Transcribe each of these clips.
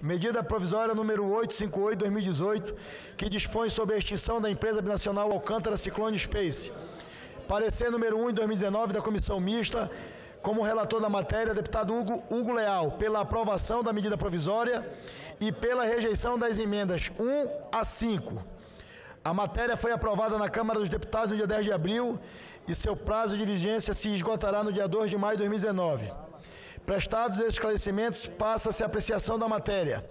Medida provisória número 858/2018, que dispõe sobre a extinção da empresa binacional Alcântara Ciclone Space. Parecer número 1 de 2019 da Comissão Mista, como relator da matéria, deputado Hugo Leal, pela aprovação da medida provisória e pela rejeição das emendas 1 a 5. A matéria foi aprovada na Câmara dos Deputados no dia 10 de abril e seu prazo de vigência se esgotará no dia 2 de maio de 2019. Prestados esses esclarecimentos, passa-se a apreciação da matéria.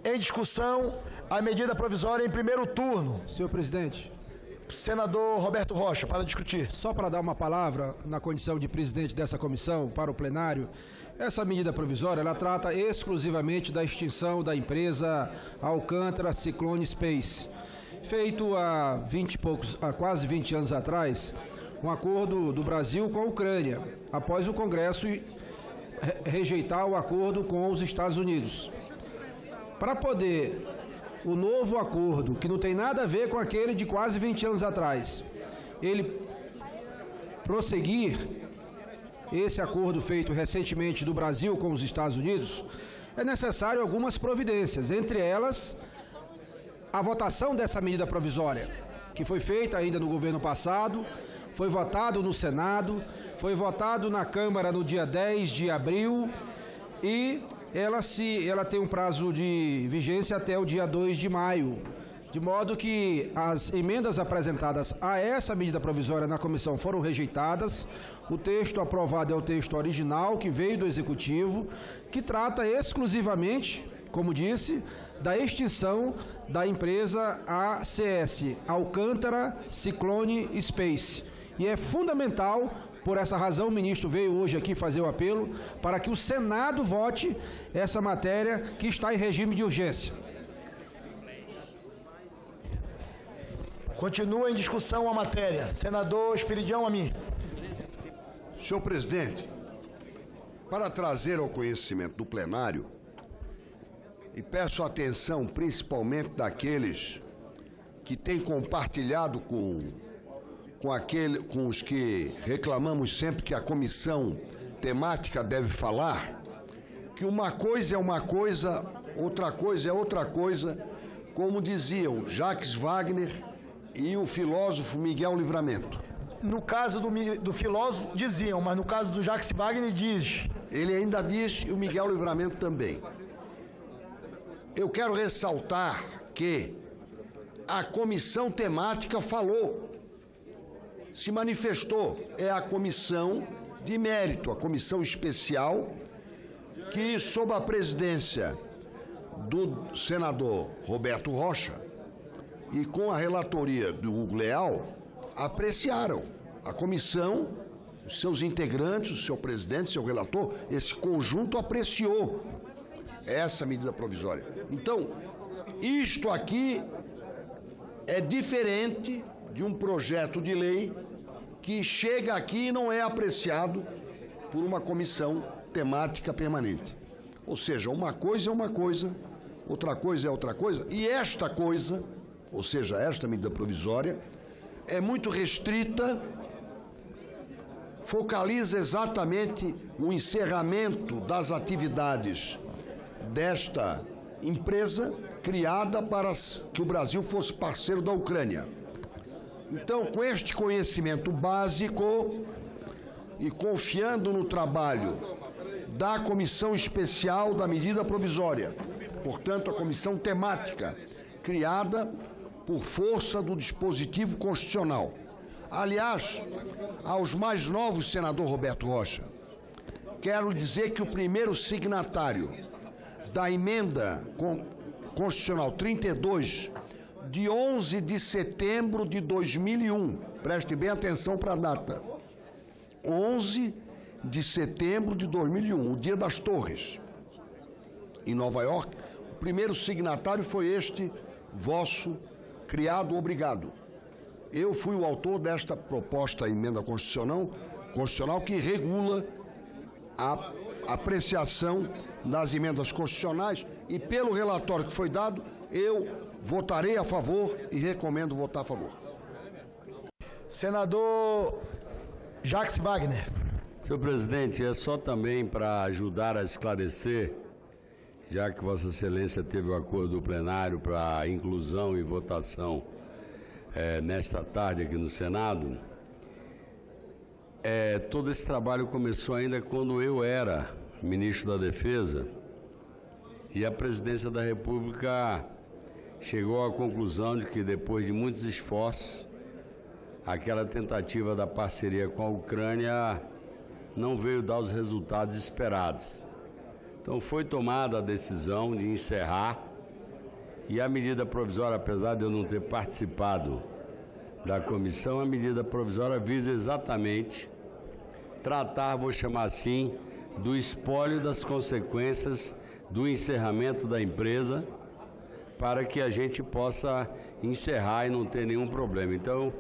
Em discussão, a medida provisória em primeiro turno. Senhor presidente. Senador Roberto Rocha, para discutir. Só para dar uma palavra, na condição de presidente dessa comissão, para o plenário, essa medida provisória, ela trata exclusivamente da extinção da empresa Alcântara Ciclone Space. Feito há quase 20 anos atrás, um acordo do Brasil com a Ucrânia, após o Congresso rejeitar o acordo com os Estados Unidos. Para poder o novo acordo, que não tem nada a ver com aquele de quase 20 anos atrás, ele prosseguir, esse acordo feito recentemente do Brasil com os Estados Unidos, é necessário algumas providências, entre elas a votação dessa medida provisória, que foi feita ainda no governo passado, foi votado no Senado, foi votado na Câmara no dia 10 de abril e ela tem um prazo de vigência até o dia 2 de maio, de modo que as emendas apresentadas a essa medida provisória na comissão foram rejeitadas. O texto aprovado é o texto original, que veio do Executivo, que trata exclusivamente, como disse, da extinção da empresa ACS, Alcântara Ciclone Space. E é fundamental, por essa razão, o ministro veio hoje aqui fazer o apelo para que o Senado vote essa matéria que está em regime de urgência. Continua em discussão a matéria. Senador Esperidião Amin. Senhor presidente, para trazer ao conhecimento do plenário, e peço atenção principalmente daqueles que têm compartilhado com os que reclamamos sempre que a comissão temática deve falar, que uma coisa é uma coisa, outra coisa é outra coisa, como diziam Jacques Wagner e o filósofo Miguel Livramento. No caso do filósofo diziam, mas no caso do Jacques Wagner diz. Ele ainda diz, e o Miguel Livramento também. Eu quero ressaltar que a comissão temática falou, se manifestou, é a comissão de mérito, a comissão especial, que sob a presidência do senador Roberto Rocha e com a relatoria do Hugo Leal, apreciaram. A comissão, os seus integrantes, o seu presidente, o seu relator, esse conjunto apreciou essa medida provisória. Então, isto aqui é diferente de um projeto de lei que chega aqui e não é apreciado por uma comissão temática permanente. Ou seja, uma coisa é uma coisa, outra coisa é outra coisa, e esta coisa, ou seja, esta medida provisória, é muito restrita, focaliza exatamente o encerramento das atividades desta empresa criada para que o Brasil fosse parceiro da Ucrânia. Então, com este conhecimento básico e confiando no trabalho da Comissão Especial da Medida Provisória, portanto, a comissão temática, criada por força do dispositivo constitucional. Aliás, aos mais novos, senador Roberto Rocha, quero dizer que o primeiro signatário da emenda constitucional 32, de 11 de setembro de 2001, preste bem atenção para a data, 11 de setembro de 2001, o dia das Torres, em Nova York, o primeiro signatário foi este vosso criado obrigado. Eu fui o autor desta proposta emenda constitucional que regula a apreciação das emendas constitucionais e pelo relatório que foi dado, eu votarei a favor e recomendo votar a favor. Senador Jacques Wagner. Senhor presidente, é só também para ajudar a esclarecer já que Vossa Excelência teve o acordo do plenário para a inclusão e votação nesta tarde aqui no Senado, todo esse trabalho começou ainda quando eu era ministro da Defesa e a Presidência da República chegou à conclusão de que, depois de muitos esforços, aquela tentativa da parceria com a Ucrânia não veio dar os resultados esperados. Então foi tomada a decisão de encerrar, e a medida provisória, apesar de eu não ter participado da comissão, a medida provisória visa exatamente tratar, vou chamar assim, do espólio das consequências do encerramento da empresa, para que a gente possa encerrar e não ter nenhum problema. Então,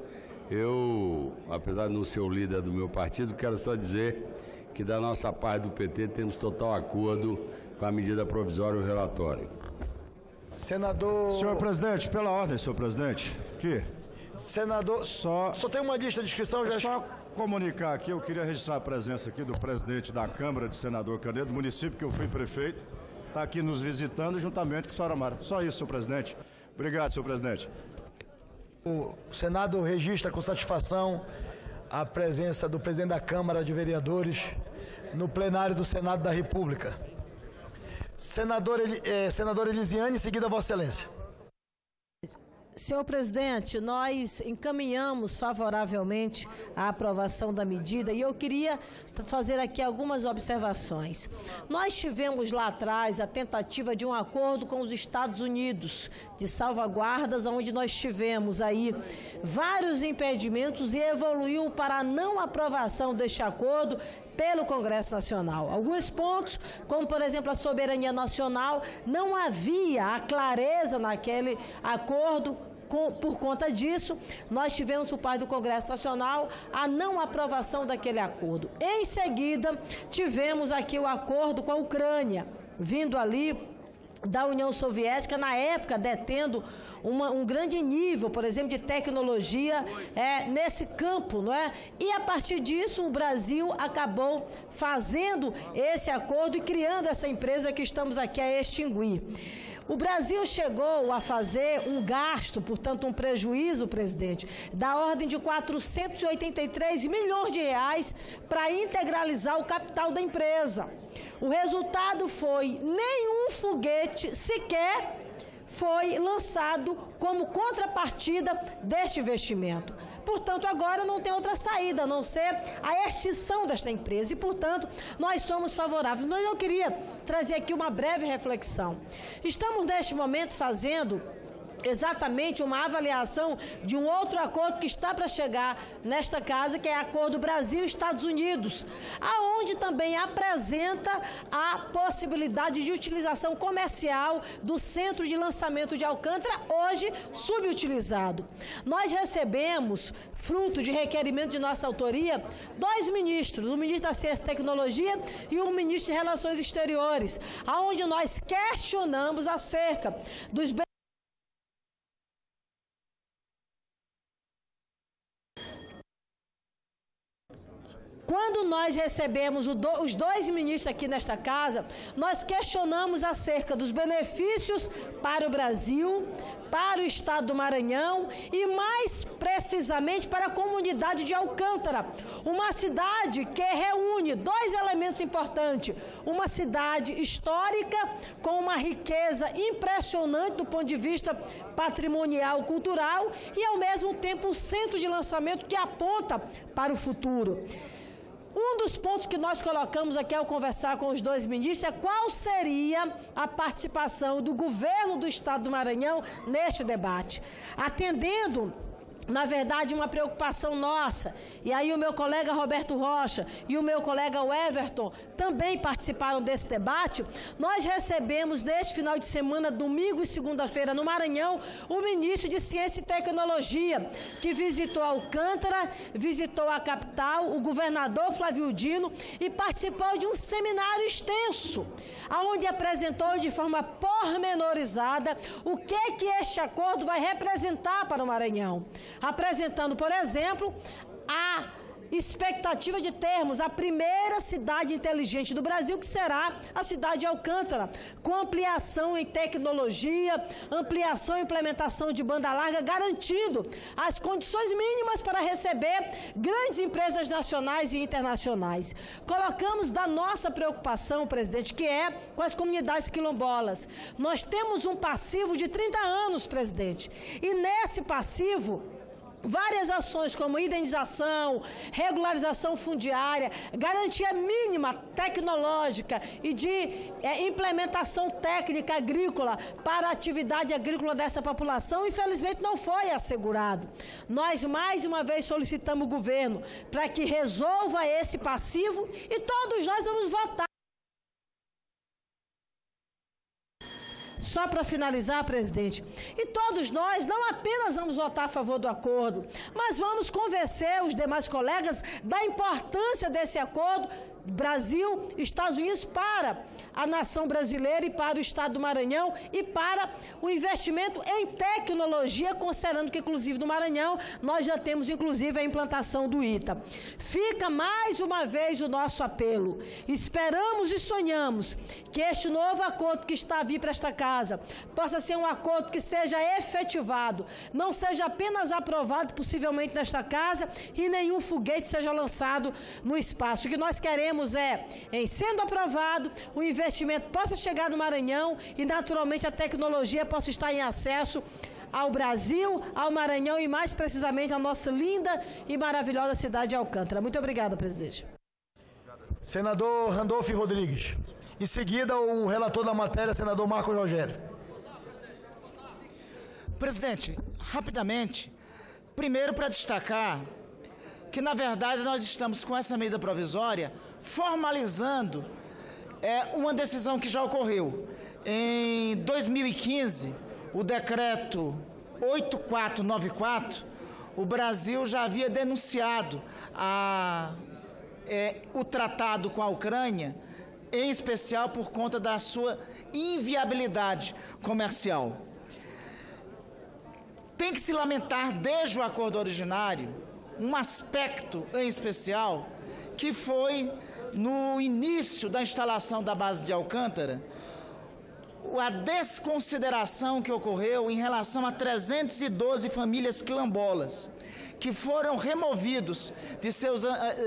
eu, apesar de não ser o líder do meu partido, quero só dizer que da nossa parte do PT temos total acordo com a medida provisória e o relatório. Senador... Senhor presidente, pela ordem, senhor presidente. Aqui. Senador... Só tem uma lista de inscrição, já... Só comunicar aqui, eu queria registrar a presença aqui do presidente da Câmara de Senador Canedo, do município que eu fui prefeito, está aqui nos visitando juntamente com a senhora Mara. Só isso, senhor presidente. Obrigado, senhor presidente. O Senado registra com satisfação a presença do presidente da Câmara de Vereadores no plenário do Senado da República. Senador Elisiane, em seguida, Vossa Excelência. Senhor presidente, nós encaminhamos favoravelmente a aprovação da medida e eu queria fazer aqui algumas observações. Nós tivemos lá atrás a tentativa de um acordo com os Estados Unidos de salvaguardas, onde nós tivemos aí vários impedimentos e evoluiu para a não aprovação deste acordo pelo Congresso Nacional. Alguns pontos, como por exemplo a soberania nacional, não havia a clareza naquele acordo. Por conta disso, nós tivemos por parte do Congresso Nacional a não aprovação daquele acordo. Em seguida, tivemos aqui o acordo com a Ucrânia, vindo ali da União Soviética, na época detendo um grande nível, por exemplo, de tecnologia nesse campo, não é? E a partir disso o Brasil acabou fazendo esse acordo e criando essa empresa que estamos aqui a extinguir. O Brasil chegou a fazer um gasto, portanto um prejuízo, presidente, da ordem de 483 milhões de reais para integralizar o capital da empresa. O resultado foi nenhum foguete sequer foi lançado como contrapartida deste investimento. Portanto, agora não tem outra saída a não ser a extinção desta empresa e, portanto, nós somos favoráveis. Mas eu queria trazer aqui uma breve reflexão. Estamos, neste momento, fazendo exatamente uma avaliação de um outro acordo que está para chegar nesta casa, que é o Acordo Brasil-Estados Unidos, aonde também apresenta a possibilidade de utilização comercial do centro de lançamento de Alcântara, hoje subutilizado. Nós recebemos, fruto de requerimento de nossa autoria, 2 ministros, o ministro da Ciência e Tecnologia e o ministro de Relações Exteriores, aonde nós questionamos acerca dos Quando nós recebemos os 2 ministros aqui nesta casa, nós questionamos acerca dos benefícios para o Brasil, para o estado do Maranhão e, mais precisamente, para a comunidade de Alcântara, uma cidade que reúne 2 elementos importantes, uma cidade histórica com uma riqueza impressionante do ponto de vista patrimonial, cultural e, ao mesmo tempo, um centro de lançamento que aponta para o futuro. Um dos pontos que nós colocamos aqui ao conversar com os 2 ministros é qual seria a participação do governo do estado do Maranhão neste debate, atendendo, na verdade, uma preocupação nossa. E aí o meu colega Roberto Rocha e o meu colega Everton também participaram desse debate. Nós recebemos neste final de semana, domingo e segunda-feira, no Maranhão, o ministro de Ciência e Tecnologia, que visitou Alcântara, visitou a capital, o governador Flávio Dino, e participou de um seminário extenso, onde apresentou de forma pormenorizada o que este acordo vai representar para o Maranhão. Apresentando, por exemplo, a expectativa de termos a primeira cidade inteligente do Brasil, que será a cidade de Alcântara, com ampliação em tecnologia, ampliação e implementação de banda larga, garantindo as condições mínimas para receber grandes empresas nacionais e internacionais. Colocamos da nossa preocupação, presidente, que é com as comunidades quilombolas. Nós temos um passivo de 30 anos, presidente, e nesse passivo, várias ações como indenização, regularização fundiária, garantia mínima tecnológica e de implementação técnica agrícola para a atividade agrícola dessa população, infelizmente não foi assegurado. Nós mais uma vez solicitamos o governo para que resolva esse passivo e todos nós vamos votar. Só para finalizar, presidente, e todos nós não apenas vamos votar a favor do acordo, mas vamos convencer os demais colegas da importância desse acordo Brasil, Estados Unidos para a nação brasileira e para o estado do Maranhão e para o investimento em tecnologia, considerando que, inclusive, no Maranhão, nós já temos, inclusive, a implantação do ITA. Fica mais uma vez o nosso apelo. Esperamos e sonhamos que este novo acordo que está a vir para esta casa possa ser um acordo que seja efetivado, não seja apenas aprovado, possivelmente, nesta casa e nenhum foguete seja lançado no espaço. O que nós queremos em sendo aprovado, o investimento possa chegar no Maranhão e, naturalmente, a tecnologia possa estar em acesso ao Brasil, ao Maranhão e, mais precisamente, à nossa linda e maravilhosa cidade de Alcântara. Muito obrigada, presidente. Senador Randolfo Rodrigues. Em seguida, o relator da matéria, senador Marcos Rogério. Presidente, rapidamente, primeiro para destacar que, na verdade, nós estamos com essa medida provisória formalizando uma decisão que já ocorreu. Em 2015, o decreto 8494, o Brasil já havia denunciado o tratado com a Ucrânia, em especial por conta da sua inviabilidade comercial. Tem que se lamentar, desde o acordo originário, um aspecto em especial, que foi no início da instalação da base de Alcântara, a desconsideração que ocorreu em relação a 312 famílias quilombolas, que foram removidos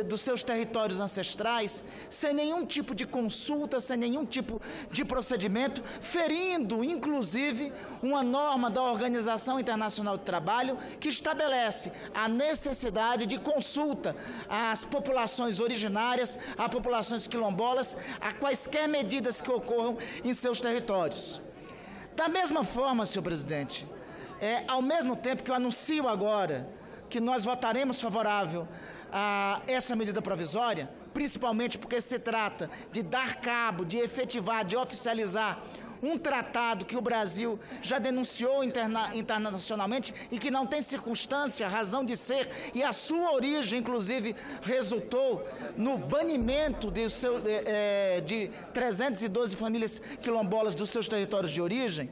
dos seus territórios ancestrais, sem nenhum tipo de consulta, sem nenhum tipo de procedimento, ferindo, inclusive, uma norma da Organização Internacional do Trabalho que estabelece a necessidade de consulta às populações originárias, a populações quilombolas, a quaisquer medidas que ocorram em seus territórios. Da mesma forma, senhor presidente, ao mesmo tempo que eu anuncio agora que nós votaremos favorável a essa medida provisória, principalmente porque se trata de dar cabo, de efetivar, de oficializar um tratado que o Brasil já denunciou internacionalmente e que não tem circunstância, razão de ser, e a sua origem, inclusive, resultou no banimento de 312 famílias quilombolas dos seus territórios de origem.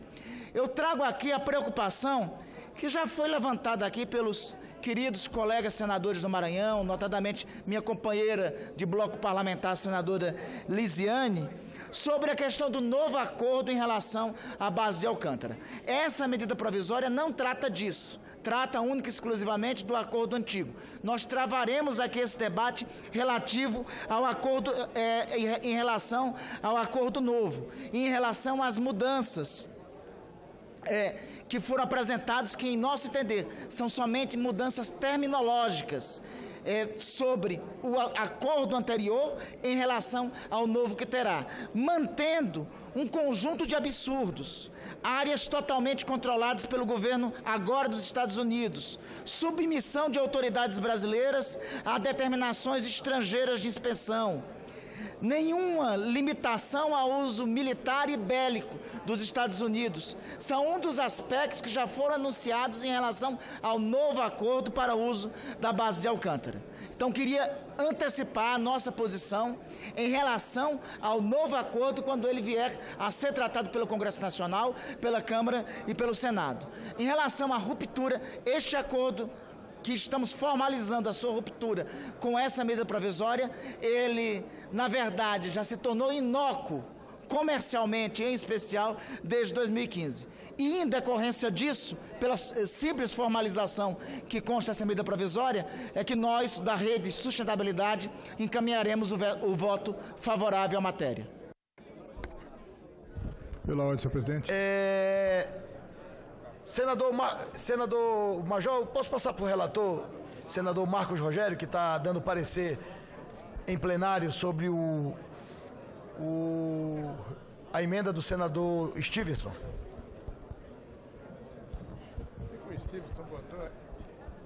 Eu trago aqui a preocupação que já foi levantada aqui pelos queridos colegas senadores do Maranhão, notadamente minha companheira de bloco parlamentar, a senadora Lisiane, sobre a questão do novo acordo em relação à base de Alcântara. Essa medida provisória não trata disso, trata única e exclusivamente do acordo antigo. Nós travaremos aqui esse debate relativo ao acordo, em relação ao acordo novo, e em relação às mudanças que foram apresentados, que, em nosso entender, são somente mudanças terminológicas sobre o acordo anterior em relação ao novo que terá, mantendo um conjunto de absurdos, áreas totalmente controladas pelo governo agora dos Estados Unidos, submissão de autoridades brasileiras a determinações estrangeiras de inspeção, nenhuma limitação ao uso militar e bélico dos Estados Unidos. São um dos aspectos que já foram anunciados em relação ao novo acordo para o uso da base de Alcântara. Então, queria antecipar a nossa posição em relação ao novo acordo quando ele vier a ser tratado pelo Congresso Nacional, pela Câmara e pelo Senado. Em relação à ruptura, este acordo que estamos formalizando a sua ruptura com essa medida provisória, ele, na verdade, já se tornou inócuo, comercialmente em especial, desde 2015. E em decorrência disso, pela simples formalização que consta essa medida provisória, é que nós, da Rede Sustentabilidade, encaminharemos o voto favorável à matéria. Pela ordem, senhor presidente. Senador Major, posso passar para o relator, senador Marcos Rogério, que está dando parecer em plenário sobre a emenda do senador Stevenson.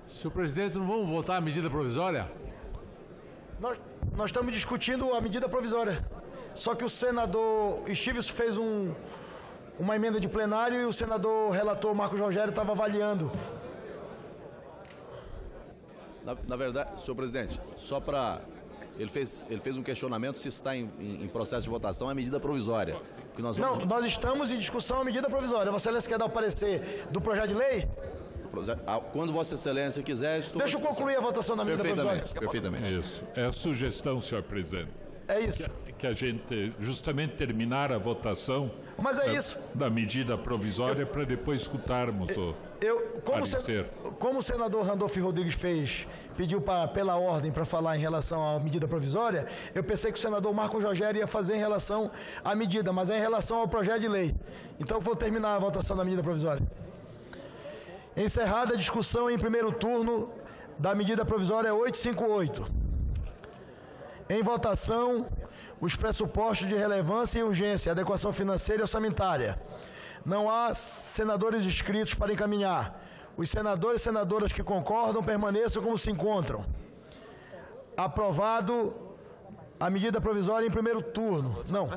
Senhor presidente, não vamos votar a medida provisória? Nós estamos discutindo a medida provisória. Só que o senador Stevenson fez uma emenda de plenário e o senador relator Marcos Rogério estava avaliando. Na verdade, senhor presidente, só para... Ele fez um questionamento se está em processo de votação a medida provisória. Que nós vamos... Não, nós estamos em discussão a medida provisória. Vossa Excelência quer dar o parecer do projeto de lei? Quando Vossa Excelência quiser... Deixa eu concluir a votação da medida provisória. Perfeitamente. Isso. É a sugestão, senhor presidente. É isso. Que a gente justamente terminar a votação da medida provisória para depois escutarmos o parecer. Como o senador Randolfo Rodrigues pediu pela ordem para falar em relação à medida provisória, eu pensei que o senador Marcos Rogério ia fazer em relação à medida, mas é em relação ao projeto de lei. Então eu vou terminar a votação da medida provisória. Encerrada a discussão em primeiro turno da medida provisória 858. Em votação, os pressupostos de relevância e urgência, adequação financeira e orçamentária. Não há senadores inscritos para encaminhar. Os senadores e senadoras que concordam permaneçam como se encontram. Aprovado a medida provisória em primeiro turno. Não.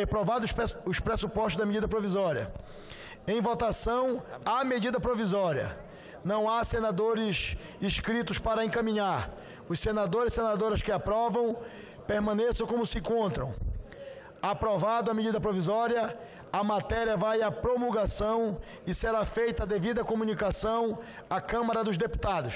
Aprovado os pressupostos da medida provisória. Em votação, a medida provisória. Não há senadores inscritos para encaminhar. Os senadores e senadoras que aprovam permaneçam como se encontram. Aprovado a medida provisória, a matéria vai à promulgação e será feita a devida comunicação à Câmara dos Deputados.